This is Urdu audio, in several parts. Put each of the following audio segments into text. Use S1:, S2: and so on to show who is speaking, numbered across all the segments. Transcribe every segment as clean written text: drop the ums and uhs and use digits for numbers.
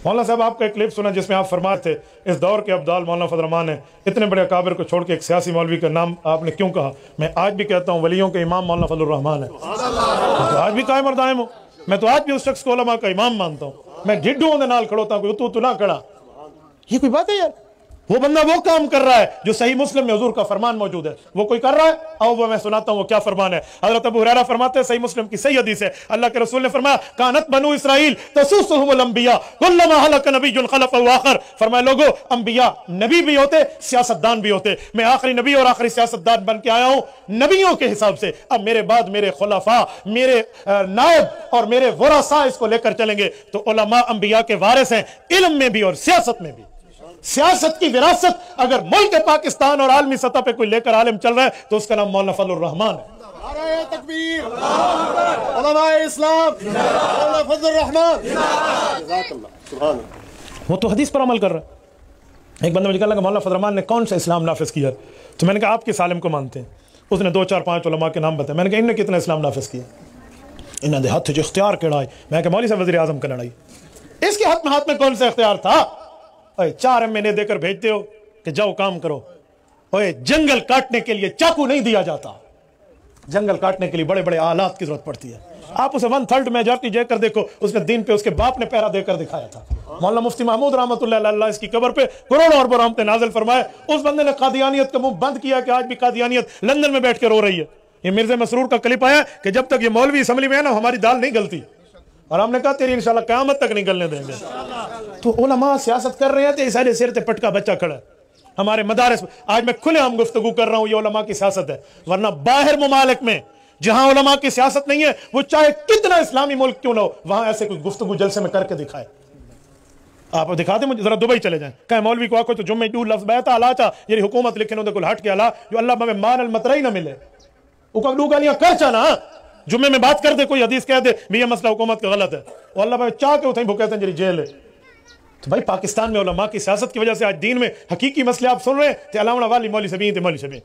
S1: مولانا صاحب آپ کا ایک کلپ سنا جس میں آپ فرماتے تھے اس دور کے ابدال مولانا فضل الرحمان ہیں، اتنے بڑے اکابر کو چھوڑ کے ایک سیاسی مولوی کا نام آپ نے کیوں کہا؟ میں آج بھی کہتا ہوں ولیوں کے امام مولانا فضل الرحمان ہے، آج بھی قائم اور دائم ہوں، میں تو آج بھی اس شخص کو علماء کا امام مانتا ہوں، میں ڈڈوں دے نال کھڑوتا ہوں، کوئی تو نہ کھڑا۔ یہ کوئی بات ہے یار؟ وہ بندہ وہ کام کر رہا ہے جو صحیح مسلم میں حضور کا فرمان موجود ہے، وہ کوئی کر رہا ہے؟ آؤ وہ میں سناتا ہوں وہ کیا فرمان ہے۔ حضرت ابو ہریرہ فرماتے ہیں، صحیح مسلم کی صحیح حدیث ہے، اللہ کے رسول نے فرمایا کانت بنو اسرائیل تسوسهم الانبیاء کلما ہلک نبی خلف آخر، فرمایا لوگو انبیاء نبی بھی ہوتے سیاست دان بھی ہوتے، میں آخری نبی اور آخری سیاست دان بن کے آیا ہوں نبیوں کے حساب سے، اب میرے بعد میرے خلفاء میرے نائب اور میرے ورثاء اس کو لے کر چلیں گے۔ تو علماء انبیاء کے وارث ہیں، علم میں بھی اور سیاست میں بھی۔ سیاست کی وراثت اگر ملک پاکستان اور عالمی سطح پہ کوئی لے کر عالم چل رہا ہے تو اس کا نام مولانا فضل الرحمان ہے۔
S2: نعرہ تکبیر، علماء اسلام، مولانا فضل الرحمان، جزاک اللہ، سبحان اللہ۔
S1: وہ تو حدیث پر عمل کر رہا ہے۔ ایک بندہ مجھے کہا کہ مولانا فضل الرحمان نے کون سا اسلام نافذ کیا؟ تو میں نے کہا آپ کس عالم کو مانتے ہیں؟ اس نے 2 4 5 علماء کے نام بتائے، میں نے کہا انہوں نے کتنا اسلام نافذ کیا؟ انہوں نے ہاتھ جو اختیار کڑائی، میں نے کہا مولوی صاحب وزیر اعظم کا لڑائی، اس کے ہاتھ میں کون سا اختیار تھا؟ 4 مہینے دے کر بھیجتے ہو کہ جاؤ کام کرو۔ جنگل کاٹنے کے لیے چاقو نہیں دیا جاتا، جنگل کاٹنے کے لیے بڑے بڑے آلات کی ضرورت پڑتی ہے۔ آپ اسے 1/3 میجارٹی جے کر دیکھو، اس نے دین پہ اس کے باپ نے پہرا دے کر دکھایا تھا۔ مولانا مفتی محمود رحمۃ اللہ علیہ اس کی قبر پہ کروڑوں اربوں رحمتیں نازل فرمائے، اس بندے نے قادیانیت کا منہ بند کیا کہ آج بھی قادیانیت لندن میں بیٹھ کے رو رہی ہے۔ یہ مرزا مسرور کا کلپ آیا کہ جب تک یہ مولوی اسمبلی میں ہے نا ہماری دال نہیں گلتی، اور ہم نے کہا تیری انشاءاللہ قیامت تک نہیں گلنے دیں گے۔ تو علماء سیاست کر رہے ہیں تو اس سارے سر تے پٹکا بچہ کھڑا ہے ہمارے مدارس۔ آج میں کھلے عام گفتگو کر رہا ہوں، یہ علماء کی سیاست ہے، ورنہ باہر ممالک میں جہاں علماء کی سیاست نہیں ہے، وہ چاہے کتنا اسلامی ملک کیوں نہ ہو، وہاں ایسے کوئی گفتگو جلسے میں کر کے دکھائے۔ آپ دکھا دیں مجھے، ذرا دبئی چلے جائیں، کہیں مولوی کو آکو تو جمعے جو لفظ بیتا اللہ چاہ یہ حکومت لکھنوں دے کل ہٹ کے اللہ جو اللہ میں مان المترئی نہ ملے، وہ کو گالیاں کر چانا جمعے میں بات کر دے، کوئی حدیث کہہ دے بھی یہ مسئلہ حکومت کا غلط ہے، وہ اللہ بھائی چاہ کے اتھیں بھوکے ہیں جری جیل ہے۔ تو بھائی پاکستان میں علماء کی سیاست کی وجہ سے آج دین میں حقیقی مسئلے آپ سن رہے ہیں تے علاوہ والی مولوی سبین تے مولوی سبین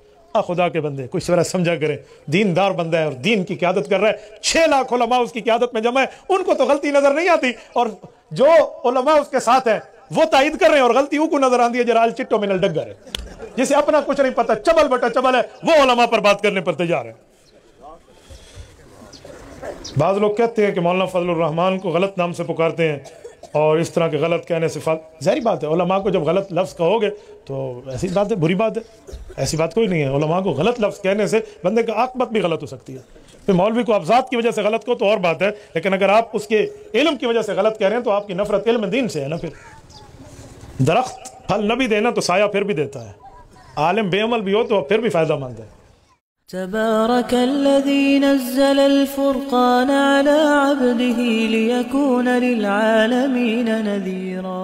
S1: خدا کے بندے کچھ ذرا سمجھا کریں، دیندار بندہ ہے اور دین کی قیادت کر رہا ہے، 6 لاکھ علماء اس کی قیادت میں جمع ہے، ان کو تو غلطی نظر نہیں آتی، اور جو علماء اس کے ساتھ ہیں وہ تائید کر رہے ہیں اور غلطی وہ کو نظر آتی ہے جرال چٹو من الڈگر ہے، جسے اپنا کچھ نہیں پتا، چبل بٹا چبل ہے، وہ علماء پر بات کرنے پر تیار ہے۔ بعض لوگ کہتے ہیں کہ مولانا فضل الرحمان کو غلط نام سے پکارتے ہیں اور اس طرح کے غلط کہنے سے ظاہری بات ہے علماء کو جب غلط لفظ کہو گے تو ایسی بات ہے، بری بات ہے، ایسی بات کوئی نہیں ہے۔ علماء کو غلط لفظ کہنے سے بندے کا عاقبت بھی غلط ہو سکتی ہے۔ پھر مولوی کو آپ ذات کی وجہ سے غلط کو تو اور بات ہے، لیکن اگر آپ اس کے علم کی وجہ سے غلط کہہ رہے ہیں تو آپ کی نفرت علم دین سے ہے نا۔ پھر درخت پھل نہ بھی دینا تو سایہ پھر بھی دیتا ہے، عالم بے عمل بھی ہو تو پھر بھی فائدہ مند ہے۔
S3: تبارك الذي نزل الفرقان على عبده ليكون للعالمين نذيرا